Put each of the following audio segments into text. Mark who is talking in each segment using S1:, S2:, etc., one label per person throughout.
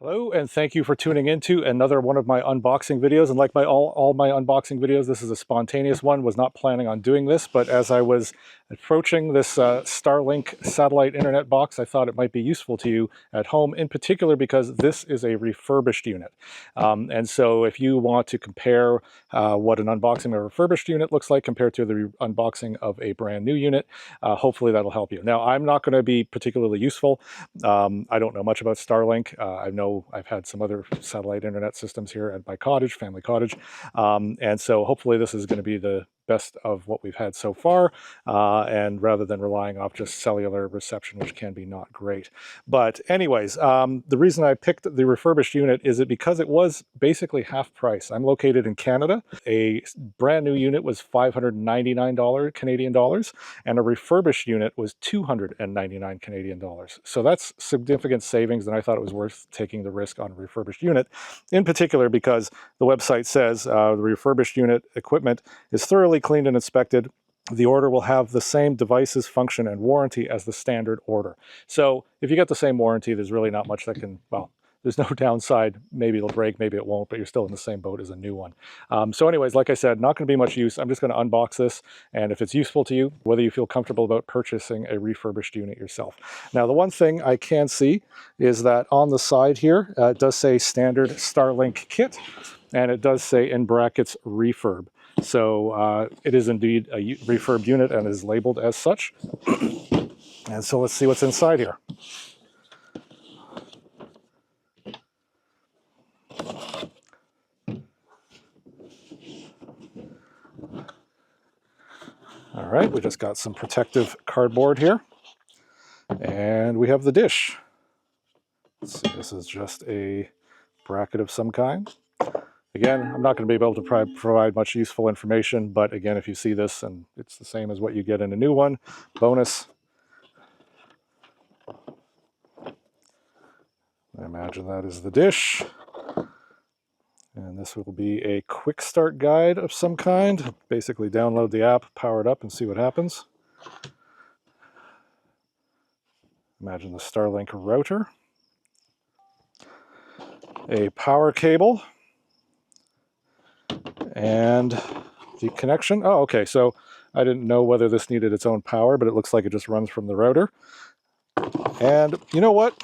S1: Hello, and thank you for tuning into another one of my unboxing videos. And like all my unboxing videos, this is a spontaneous one. Was not planning on doing this, but as I was approaching this Starlink satellite internet box, I thought it might be useful to you at home, in particular because this is a refurbished unit. And so if you want to compare what an unboxing of a refurbished unit looks like compared to the unboxing of a brand new unit, hopefully that'll help you. Now, I'm not going to be particularly useful. I don't know much about Starlink. I know I've had some other satellite internet systems here at my cottage, family cottage. And so hopefully this is going to be the best of what we've had so far, and rather than relying off just cellular reception, which can be not great. But anyways, the reason I picked the refurbished unit is because it was basically half price. I'm located in Canada. A brand new unit was $599 Canadian dollars, and a refurbished unit was $299 Canadian dollars. So that's significant savings, and I thought it was worth taking the risk on a refurbished unit, in particular because the website says the refurbished unit equipment is thoroughly cleaned and inspected. The order will have the same devices, function, and warranty as the standard order. So if you get the same warranty, there's really not much that can, well, there's no downside. Maybe it'll break, maybe it won't, but you're still in the same boat as a new one. So anyways, like I said, not going to be much use. I'm just going to unbox this, and if it's useful to you, whether you feel comfortable about purchasing a refurbished unit yourself. Now, the one thing I can see is that on the side here, it does say standard Starlink kit, and it does say in brackets refurb. So it is indeed a refurbed unit and is labeled as such. And so let's see what's inside here. All right, we just got some protective cardboard here. And we have the dish. Let's see, this is just a bracket of some kind. Again, I'm not going to be able to provide much useful information, but again, if you see this and it's the same as what you get in a new one, bonus. I imagine that is the dish. And this will be a quick start guide of some kind. Basically download the app, power it up, and see what happens. Imagine the Starlink router. A power cable. And the connection. Oh, okay, so I didn't know whether this needed its own power, but it looks like it just runs from the router. And you know what?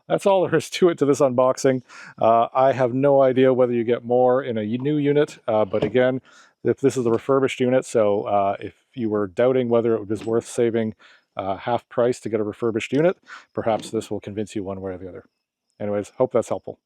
S1: That's all there is to it, to this unboxing. I have no idea whether you get more in a new unit, but again, if this is the refurbished unit, so if you were doubting whether it was worth saving half price to get a refurbished unit, perhaps this will convince you one way or the other. Anyways, hope that's helpful.